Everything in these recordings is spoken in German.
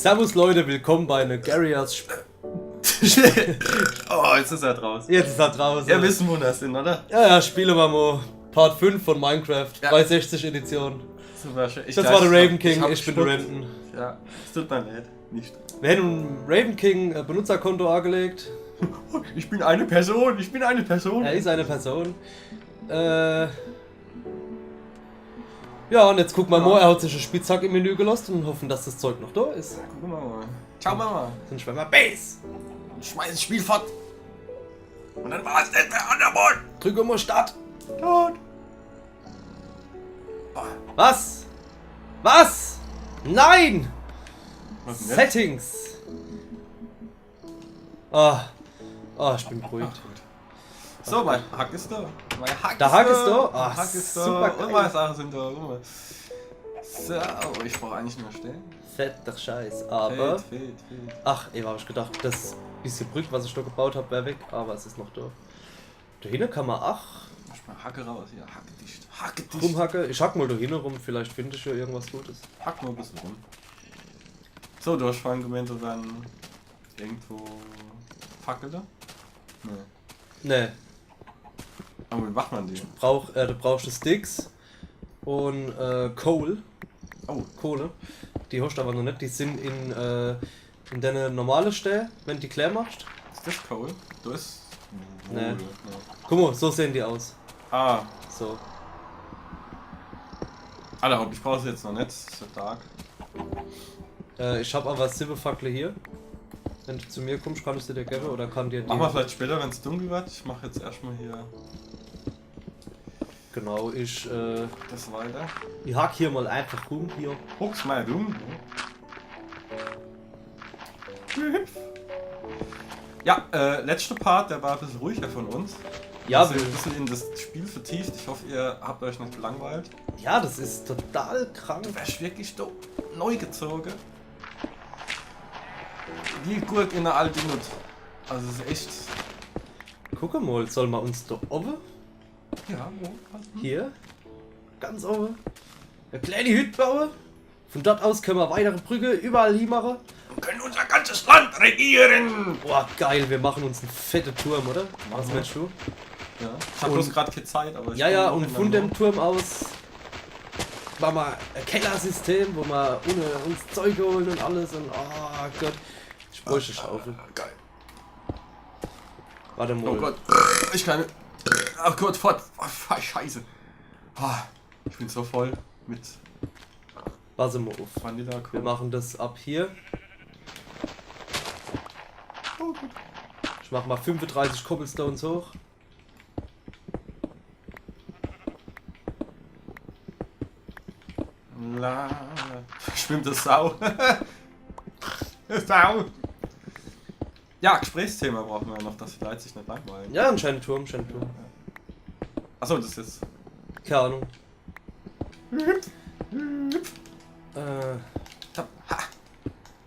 Servus Leute, willkommen bei Negarias Oh, jetzt ist er draußen. Jetzt ist er draußen. Ja, wissen, wo das sind, oder? Ja, spielen wir mal Part 5 von Minecraft, Ja. 360 Edition. Super schön. Das war der Raven King, ich bin der Renton. Ja, es tut mir leid. Nicht. Wir hätten einem Raven King ein Benutzerkonto angelegt. Ich bin eine Person, ich bin eine Person. Er ist eine Person. Ja, und jetzt gucken wir mal, er hat sich einen Spitzhack im Menü gelassen und hoffen, dass das Zeug noch da ist. Gucken wir mal. Ciao, Mama. Dann schwimmen wir Base. Und schmeiß das Spiel fort. Und dann war es nicht mehr an der Ball. Drücke mal Start. Tot. Was? Was? Nein! Was denn jetzt? Settings. Ich bin beruhigt. So, mein Hack ist da. Mein Hack Der Hack ist da? Mein Ach, Hack ist da. super geil. Und meine Sachen sind da. Guck mal. So, ich brauche eigentlich nur stellen. Fetter Scheiß, aber... Fehlt. Ach, eben habe ich gedacht, das bisschen Brück, was ich da gebaut habe, wäre weg, aber es ist noch da. Da hinten kann man, Ich mal Hacke raus hier. Hacke dicht. Hacke dicht. rumhacke. Ich hack mal da hinten rum, vielleicht finde ich ja irgendwas Gutes. Hack nur ein bisschen rum. So, durchfahren gemeint, so dann irgendwo Fackel da? Nee. Ne, Aber wie macht man die? du brauchst Sticks und Coal, Oh, Kohle. Die hast du aber noch nicht, die sind in deine normale Stelle, wenn du die klar machst. ist das Coal? Du ist. Nee. Nee. Guck mal, so sehen die aus. Ah, So. Alter, ich brauche es jetzt noch nicht, es ist so dark. Ich habe aber 7 Fackel hier. Wenn du zu mir kommst, kann ich sie dir geben oder kann dir die... Mach mal vielleicht später, wenn es dunkel wird. Ich mache jetzt erstmal hier Genau, ich weiter. hack hier mal einfach rum, hier. Huck's mal dumm. Ja, letzter Part, der war ein bisschen ruhiger von uns. Ja, Wir sind ein bisschen in das Spiel vertieft. Ich hoffe, ihr habt euch nicht gelangweilt. ja, das ist total krank. Du wärst wirklich so neu gezogen. Wie Gurk in der alten Nut. Also es ist echt. Guck mal, soll man uns da oben, Ja, wo? hier, ganz oben, eine kleine Hütte bauen. Von dort aus können wir weitere Brücke überall hin machen. Wir können unser ganzes Land regieren! Boah, geil, wir machen uns einen fetten Turm, oder? Was wir. meinst du? Ja. Ich hab Und- bloß gerade keine Zeit, aber ich Ja, komm ja, noch und in von den dem Turm aus machen wir ein Kellersystem, wo wir ohne uns Zeug holen und alles und oh Gott. Ich bräuchte eine Schaufel. Geil. Warte mal. Oh Gott. Ich kann. Ach Gott, fort. Oh, Scheiße. Ah, ich bin so voll mit Warte mal auf. Vanilla. Wir machen das ab hier. Oh, gut. Ich mach mal 35 Cobblestones hoch. La. Schwimmt das Sau. Sau. Ja, Gesprächsthema brauchen wir noch, dass die Leute sich nicht langweilen. Ja, ein schöner Turm, schöner Turm. Achso, das ist jetzt. Keine Ahnung.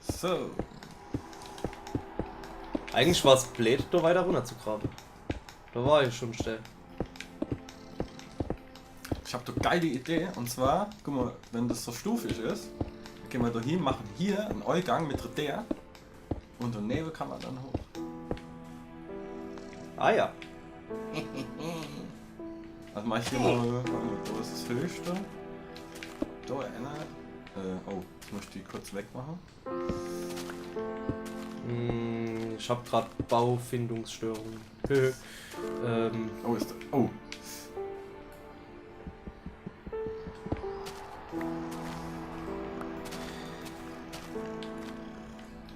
So. Eigentlich war es blöd, da weiter runter zu graben. Da war ich schon schnell. Ich habe eine geile Idee, und zwar, guck mal, wenn das so stufig ist, gehen wir da hin, machen hier einen Eingang mit der und daneben kann man dann hoch. Ah ja. Also mach ich hier mal, da ist das höchste. Da einer. Oh, ich muss die kurz wegmachen. Ich hab grad Baufindungsstörungen. Oh, ist da. Oh.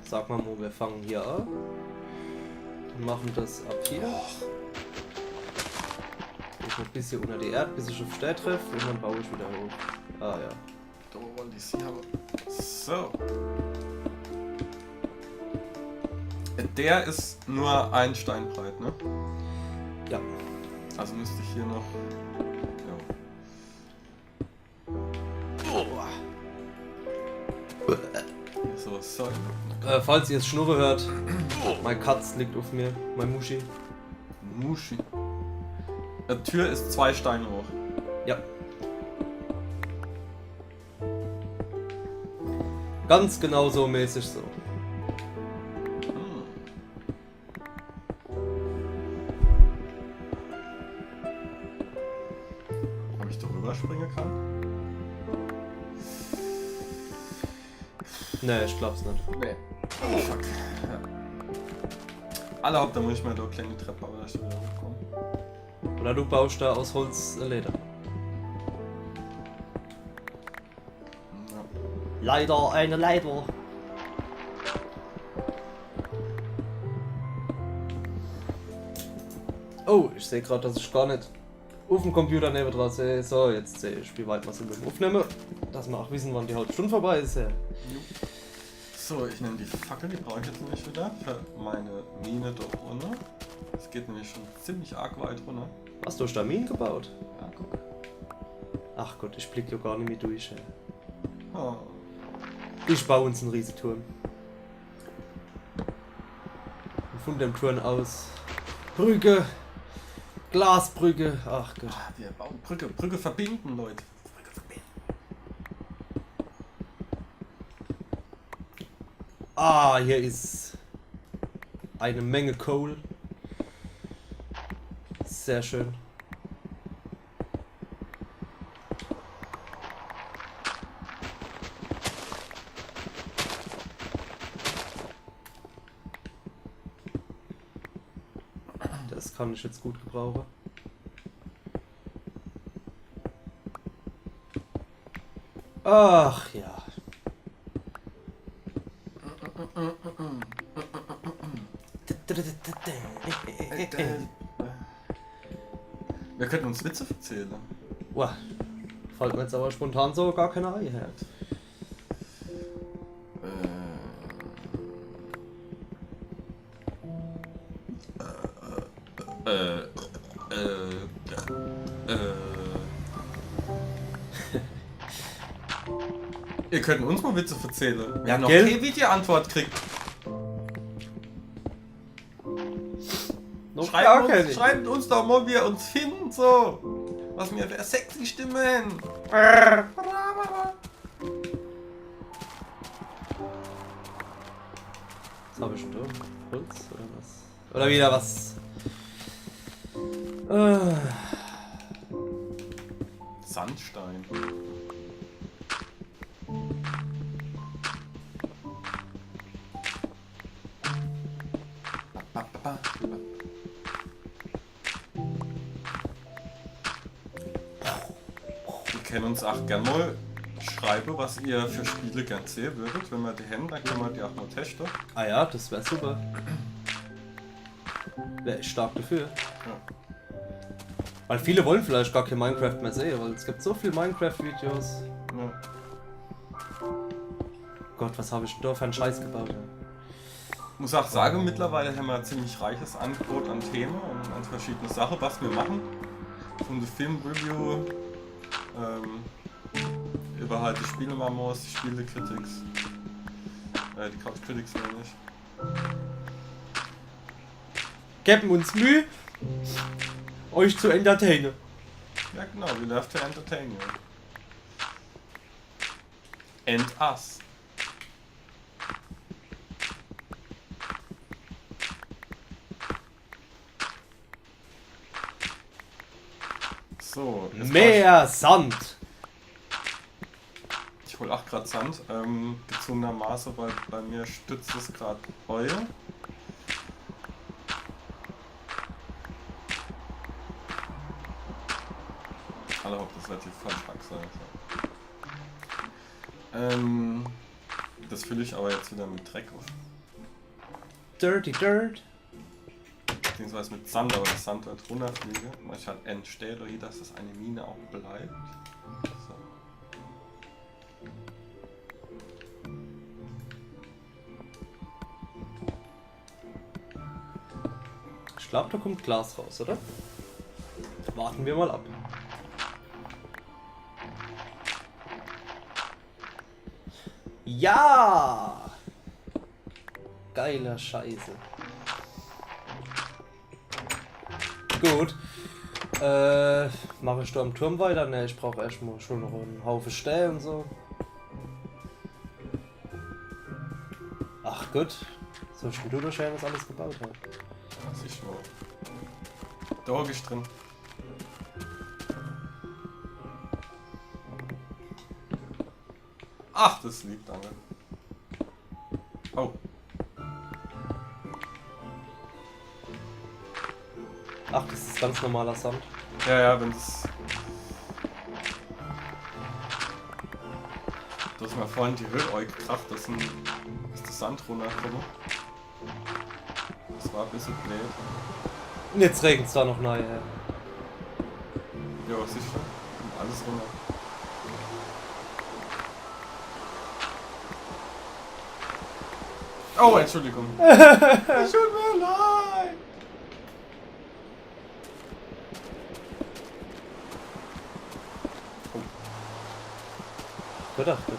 Sag mal, wir fangen hier an. Machen das ab hier. Ich ein bisschen unter die Erde, bis ich auf Stern treffe und dann baue ich wieder hoch. Ah ja. Da wollen die sie haben. So. Der ist nur ein Stein breit, ne? Ja. Also müsste ich hier noch. Ja. So. Falls ihr jetzt Schnurre hört, mein Katz liegt auf mir, mein Muschi. Muschi. Die Tür ist 2 Steine hoch. Ja. Ganz genau so mäßig so. Ob ich darüber springen kann? Nee, ich glaub's nicht. Nee. Oh fuck. Ja. Alle Haupt, da muss ich mal da eine kleine Treppe, aber da ist wieder hochkommen. Oder du baust da aus Holz Leder. Ja. Leider eine Leiter. Oh, ich sehe gerade, dass ich gar nicht auf dem Computer neben dran sehe. So, jetzt sehe ich, wie weit wir sind mit dem Aufnehmen. Dass wir auch wissen, wann die halbe Stunde vorbei ist. Ja. So, ich nehme die Fackel, die brauche ich jetzt nämlich wieder für meine Mine da runter. Es geht nämlich schon ziemlich arg weit runter. Hast du Stamin gebaut? Ja, guck. Ach Gott, ich blicke ja gar nicht mehr durch. Ja. Oh. Ich baue uns einen Riesenturm. Und von dem Turm aus Brücke, Glasbrücke, ach Gott. Ah, wir bauen Brücke verbinden, Leute. Brücke verbinden. Ah, hier ist eine Menge Kohl. Sehr schön. Das kann ich jetzt gut gebrauchen. Ach ja. Wir könnten uns Witze erzählen. Uah, fällt mir jetzt aber spontan so gar keine Ei her. Ihr könnt uns mal Witze erzählen. Wir Ja, haben noch gell? keine Video-Antwort gekriegt. Noch gar keine. Schreibt uns doch mal, wie ihr uns findet, so. Was mir für sexy Stimmen. Was habe ich denn da? Holz oder was? Oder wieder was? Sandstein. Wir können uns auch gerne mal schreiben, was ihr für Spiele gern sehen würdet. Wenn wir die haben, dann können wir die auch mal testen. Ah ja, das wäre super. Wäre ich stark dafür. Ja. Weil viele wollen vielleicht gar kein Minecraft mehr sehen, weil es gibt so viele Minecraft-Videos. Ja. Gott, was habe ich denn da für einen Scheiß gebaut? Ja. Ich muss auch sagen, mittlerweile haben wir ein ziemlich reiches Angebot an Themen und an verschiedene Sachen, was wir machen. Von der Film-Review, über halt die Spiele-Mamos, die Spiele-Critics, die Couch-Critics meine ich. Geben uns Mühe, euch zu entertainen. Ja genau, we love to entertain you. And us. So, jetzt Mehr Sand. Ich hole auch gerade Sand, gezwungenermaßen, weil bei mir stützt es gerade Heu. Alle ob das relativ falsch sein. Das fülle ich aber jetzt wieder mit Dreck auf. Dirty Dirt. Beziehungsweise mit Sand, aber das Sand wird runterfliegen. Ich halt entsteht hier, dass das eine Mine auch bleibt. So. Ich glaube, da kommt Glas raus, oder? Warten wir mal ab. Ja! Geiler Scheiße. Gut. Mache ich da am Turm weiter? Ne, ich brauche erstmal schon noch einen Haufen Stähle und so. Ach gut. So schon du wahrscheinlich was alles gebaut haben. Das ist wo. Da ist drin. Ach, das liegt, danke. Oh. Ach, das ist ganz normaler Sand. Ja, ja, wenn das. Du hast mir vorhin die Höhe gekracht, ist der Sand runtergekommen. Das war ein bisschen blöd. Und jetzt regnet es da noch nahe. Ja, sicher. Und alles runter. Oh, Entschuldigung. Es tut mir leid. Gut, ach gut.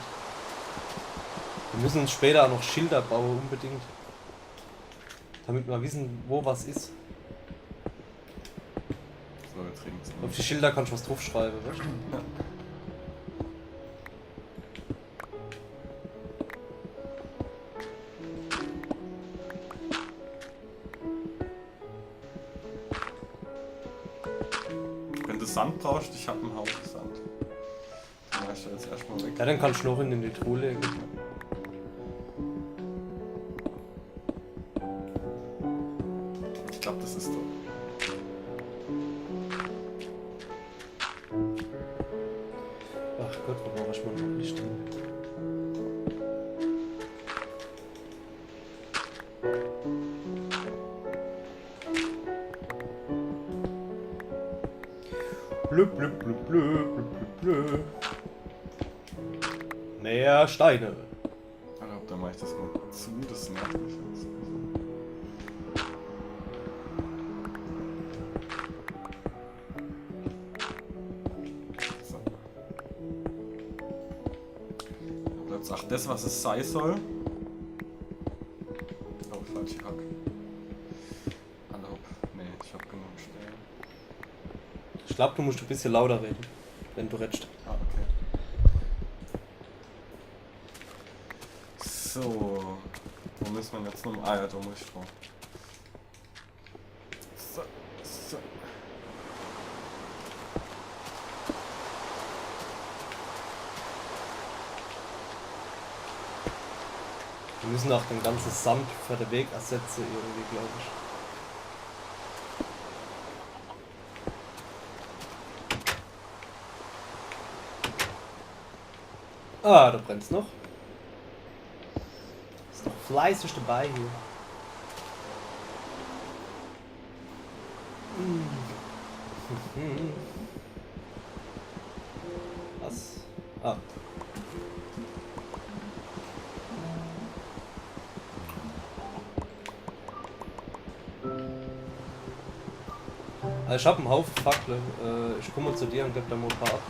Wir müssen uns später auch noch Schilder bauen, unbedingt. Damit wir wissen, wo was ist. So, jetzt regnet es. Auf die Schilder kannst du was draufschreiben, weißt du? Ja. Wenn du Sand brauchst, ich habe einen Haufen Sand. Den machst du jetzt erstmal weg. Ja, dann kannst du noch in die Truhe legen. Ich glaube, das ist so. Ach Gott, wo brauche ich mal noch Licht hin? Blub, blub, blub, blub, blub, blub. Mehr Steine. Ich glaube, da mache ich das mal zu, das nervt mich jetzt. So. Da bleibt auch das, was es sein soll. Oh, falsche Hack. Erlaub. Nee, ich habe genug Stellen. Ich glaube, du musst ein bisschen lauter reden, wenn du redest. Ah, okay. So. Wo müssen wir jetzt noch? Ah ja, da muss ich drauf. So, so. Wir müssen auch den ganzen Sand für den Weg ersetzen, irgendwie, glaube ich. Ah, da brennt's noch. Ist noch fleißig dabei hier. Was? Ah. Ich hab einen Haufen Fackeln. Ich komme zu dir und gebe da mal ein paar ab.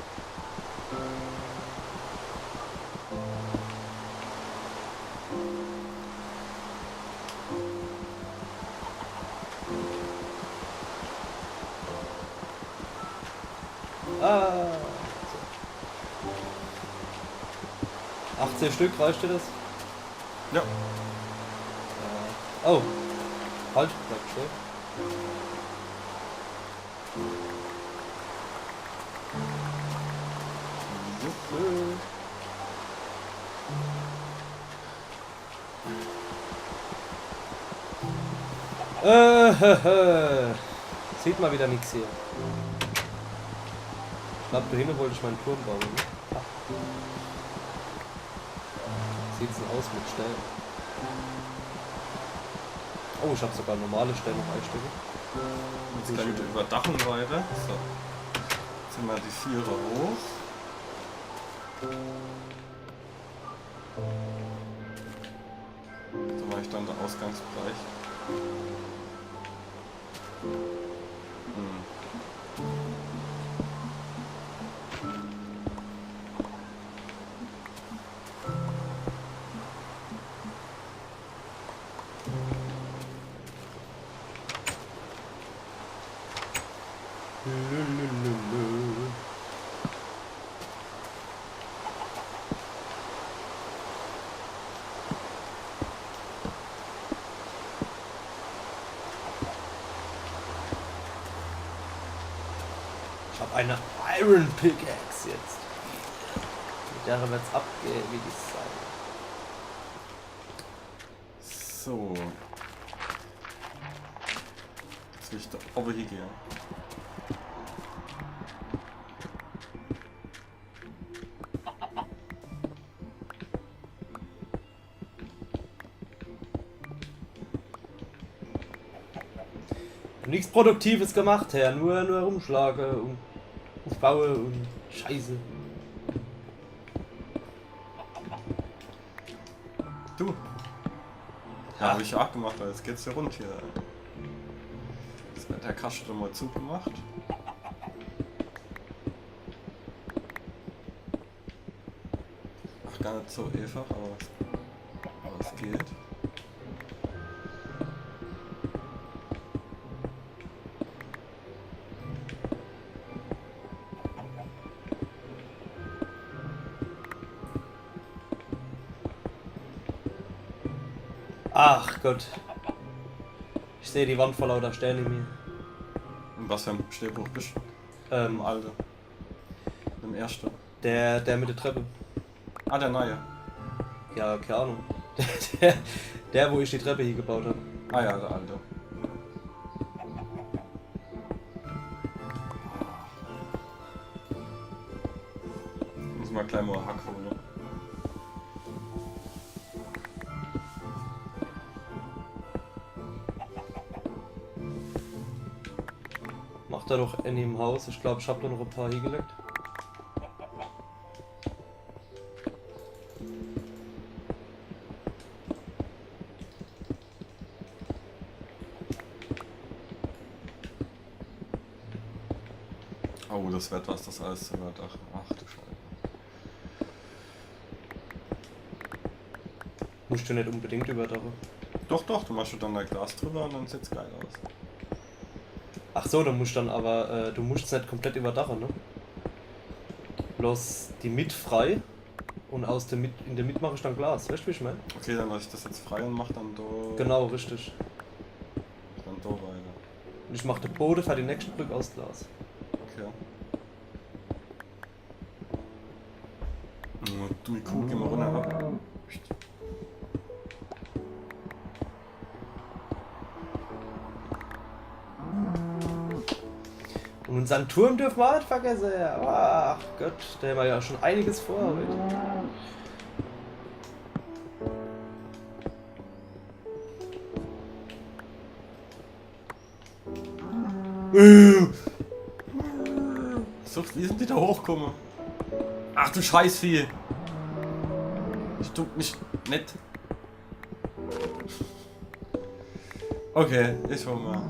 Ah. So. 18 Stück, reicht dir das? Ja. Oh. Halt, bleib stehen. Sieht mal wieder nichts hier. Ich glaube, da hinten wollte ich meinen Turm bauen. Ne? Ah. Sieht's denn aus mit Stellen? Oh, ich habe sogar normale Stellen noch einstellen. Jetzt gleich mit der Überdachung weiter. So. Jetzt sind wir die Vierer hoch. So mache ich dann den Ausgangsbereich. Ich habe eine Iron Pickaxe jetzt. Mit der wird's abgehen, wie die Sau. So. Jetzt will ich da oben hier gehen. Nichts Produktives gemacht, Herr. Nur rumschlage und aufbaue und Scheiße. Du. Ja, habe ich auch gemacht, weil jetzt geht's ja rund hier. Jetzt wird der Kasten mal zugemacht. Ach, gar nicht so einfach, aber es geht. Ach Gott. Ich sehe die Wand vor lauter Sterne in mir. In was für ein Stehbuch bist du? Im Alter. Im ersten. Der mit der Treppe. Ah, der neue. Ja, keine Ahnung. Wo ich die Treppe hier gebaut habe. Ah ja, der alte. Muss mal gleich mal Hack holen. Macht er doch in dem Haus. Ich glaube, ich habe da noch ein paar hingelegt. Oh, das wird was, das alles zu wird. Ach du Scheiße. Musst du nicht unbedingt überdachen. Doch, du machst dann da Glas drüber und dann sieht's geil aus. Ach so, du musst dann aber, du musst es nicht komplett überdachen, ne? Bloß die Mitte frei und aus der Mitte, in der Mitte mache ich dann Glas, weißt du, wie ich meine? Okay, dann lasse ich das jetzt frei und mach dann da. Genau, richtig. Dann da weiter. Und ich mache den Boden für die nächste Brücke aus Glas. Okay. Du, die Kuh, geh mal runter. Und unseren Turm dürfen wir nicht vergessen. Ach Gott, da haben wir ja schon einiges vor heute. So, wie sind die da hochgekommen? Ach du Scheißvieh! Ich tu mich nicht. Okay, ich hol mal.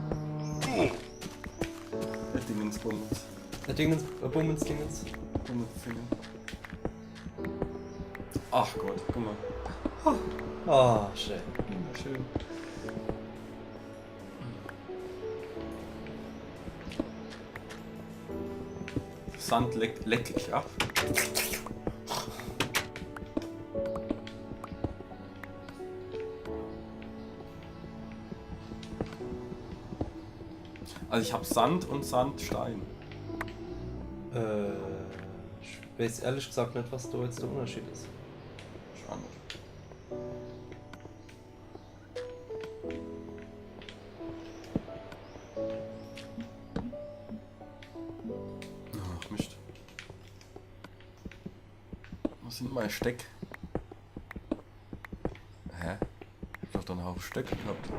Der Dingensbummens. Der Dingens, Bummens, Dingens. Bummensfingen. Ach Gott, guck mal. Oh, schön. Schön. Sand leck ich ab. Also ich habe Sand und Sandstein. Ich weiß ehrlich gesagt nicht, was da jetzt der Unterschied ist. Schau nicht. Ach Mist. Was sind meine Steck? Hä? Ich hab doch dann einen Haufen Stöcke gehabt.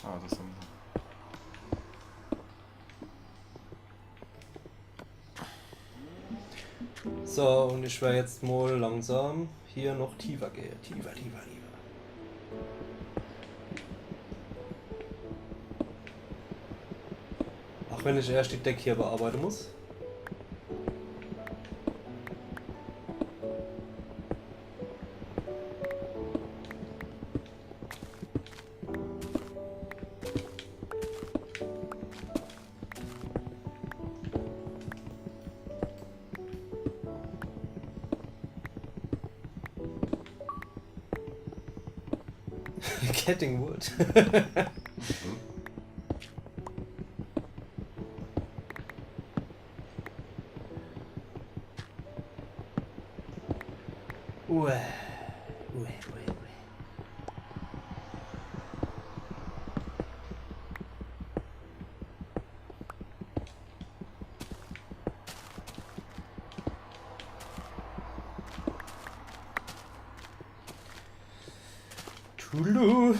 Ah, das sind So, und ich werde jetzt mal langsam hier noch tiefer gehen. Tiefer. Auch wenn ich erst die Decke hier bearbeiten muss. Getting wood. Ue. Ue, ue, ue. Tulu.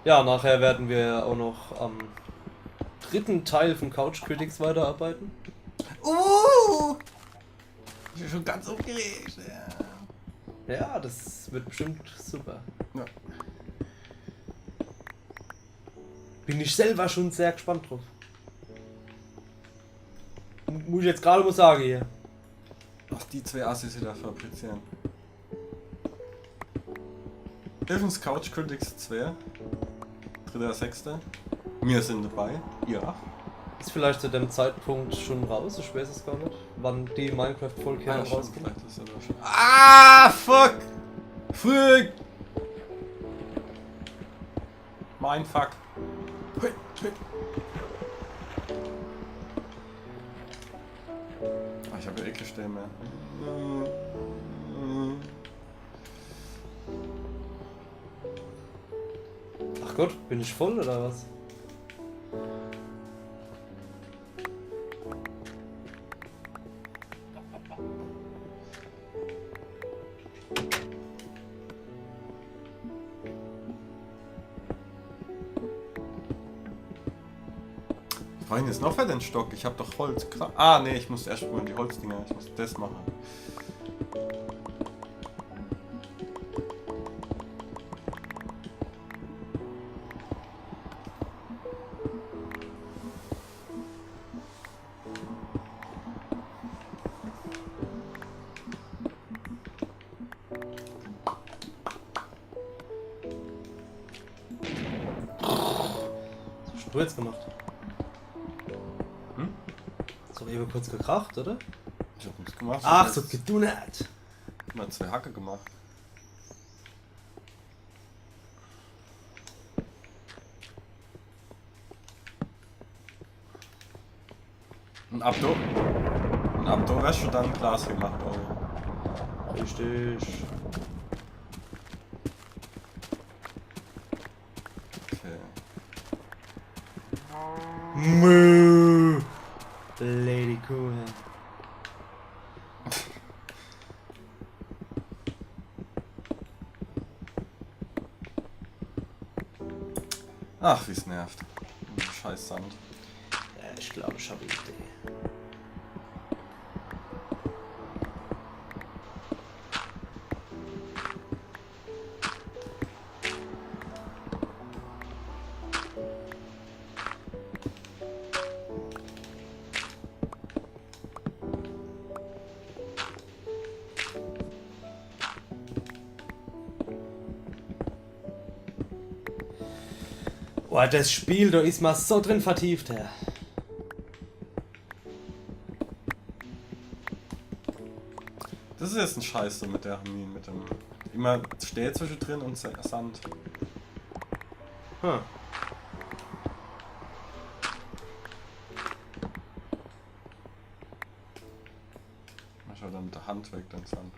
Ja, nachher werden wir auch noch am dritten Teil von Couch Critics weiterarbeiten. Ich bin schon ganz aufgeregt. Ja. Ja, das wird bestimmt super. Ja. Bin ich selber schon sehr gespannt drauf. Muss ich jetzt gerade mal sagen hier. Ach, die zwei Assis hier da fabrizieren. Evans Couch Critics 2. 3.6. Wir sind dabei. Ja. Ist vielleicht zu dem Zeitpunkt schon raus, ich weiß es gar nicht, wann die Minecraft-Folge rauskommt. Vielleicht ist er da schon. Ah, fuck! Fuck! Mein Fuck. Hui, hui. Ah, ich habe ja eh keine Stelle mehr. Ach Gott, bin ich voll oder was? Vorhin ist noch für den Stock. Ich habe doch Holz. Ah, nee, ich muss erst mal die Holzdinger. Ich muss das machen. Was hast du jetzt gemacht? Hm? Hast du eben kurz gekracht, oder? Ich hab nichts gemacht. Ach, so gedunert. Ich hab mal 2 Hacke gemacht. Und ab da wärst du dann Glas gemacht, oder? Richtig. Okay. Moo. Lady Cool. Ach, wie es nervt. Scheiß Sand. Ja, ich glaube, ich habe eine Idee. Boah, das Spiel, da ist man so drin vertieft, Herr. Das ist jetzt ein Scheiß so mit der Harmonie, mit dem. Immer steht zwischendrin und Sand. Hm. Mach halt dann mit der Hand weg, den Sand.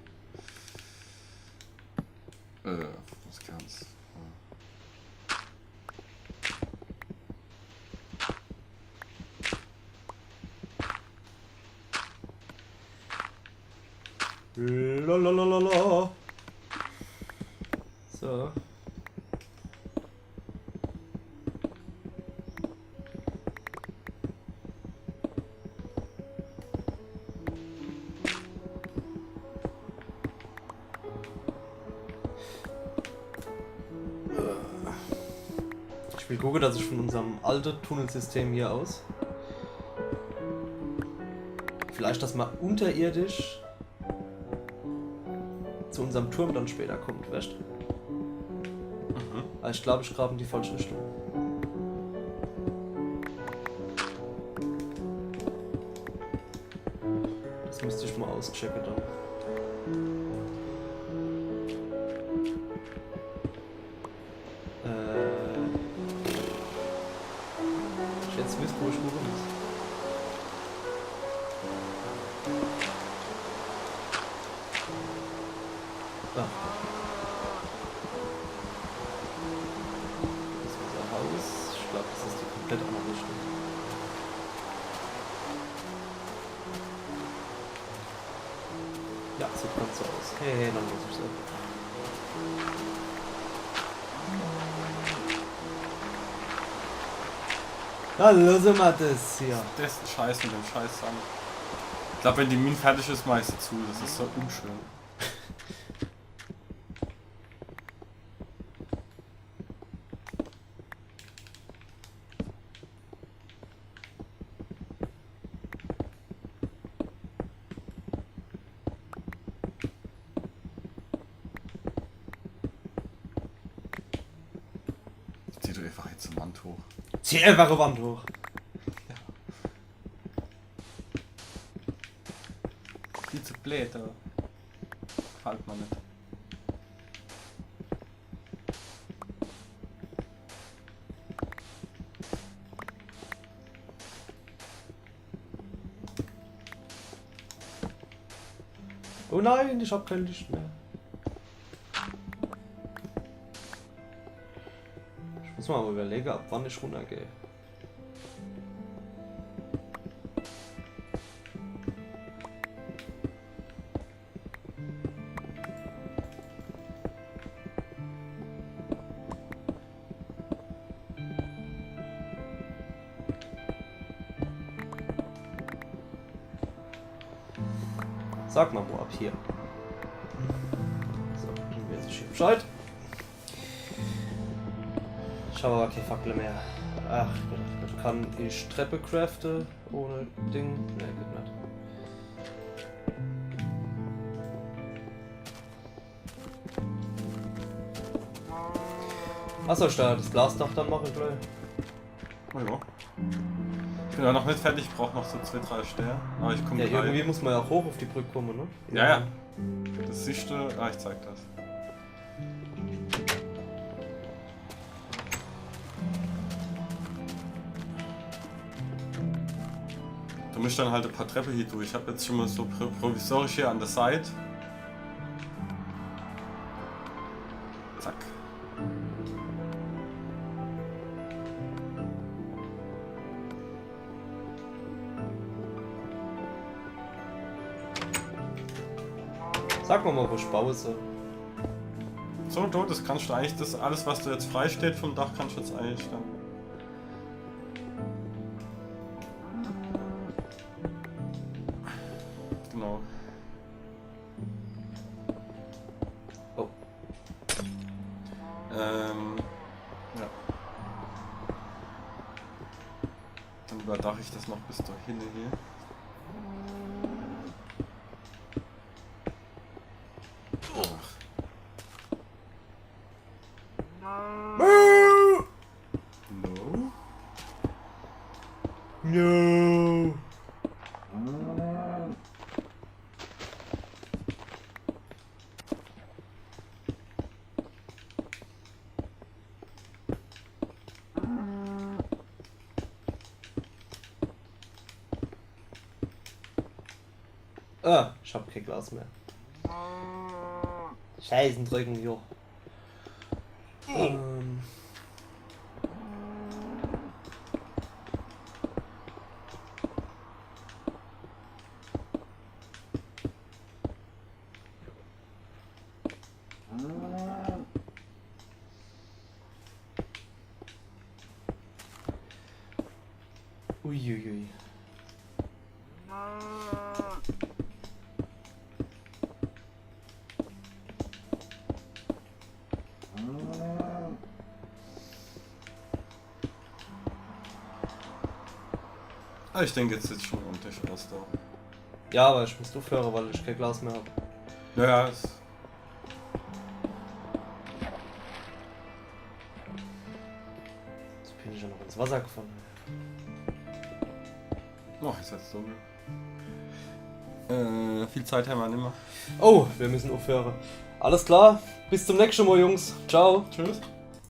Was kann's? Lalalala. So. Ich will gucken, dass ich von unserem alten Tunnelsystem hier aus. Vielleicht, dass man unterirdisch zu unserem Turm dann später kommt, weißt du? Aber ich glaube, ich grabe in die falsche Richtung. Das müsste ich mal auschecken dann. Ich jetzt wüsste, wo ich gucken muss. Ah. Das ist unser Haus. Ich glaube, das ist die komplett andere Richtung. Ja, sieht ganz so aus. Hey, dann muss ich so. Ja, lösen wir das hier. Das ist Scheiß mit dem Scheiß an. Ich glaube, wenn die Mine fertig ist, mach ich sie zu. Das ist so unschön. Zieh du einfach jetzt eine Wand hoch. Zieh einfach eine Wand hoch. Viel zu blöd, aber halt man nicht. Oh nein, ich hab kein Licht mehr. Ich muss mal überlegen, ab wann ich runtergehe. Sag mal, wo ab hier. So, dann weiß ich hier Bescheid. Ich habe aber keine Fackel mehr. Ach Gott, kann ich Treppe craften ohne Ding? Ne, geht nicht. Was soll ich da das Glasdach dann machen gleich? Oh ja. Ich bin ja noch nicht fertig, ich brauche noch so 2-3 Sterne. Aber ich komme Ja, irgendwie muss man ja auch hoch auf die Brücke kommen, ne? Ja, ja. Das siehst du. Ah, ich zeig das. Du musst dann halt ein paar Treppen hier durch. Ich habe jetzt schon mal so provisorisch hier an der Seite. Zack. Sag mal, wo ich baue soll. So, du, das kannst du eigentlich, das alles, was du jetzt frei steht vom Dach, kannst du jetzt eigentlich dann. Genau. Oh. Ja. Dann überdache ich das noch bis dahin hier. No. No. Ah, ich hab kein Glas mehr. Scheißen drücken hier. Uiuiui. Ah, ich denke, jetzt sieht schon ordentlich aus da. Ja, aber ich muss aufhören, weil ich kein Glas mehr habe. Naja, es. ins Wasser gefunden. Oh, ist jetzt dunkel. Viel Zeit haben wir nicht mehr. Oh, wir müssen aufhören. Alles klar, bis zum nächsten Mal, Jungs. Ciao. Tschüss.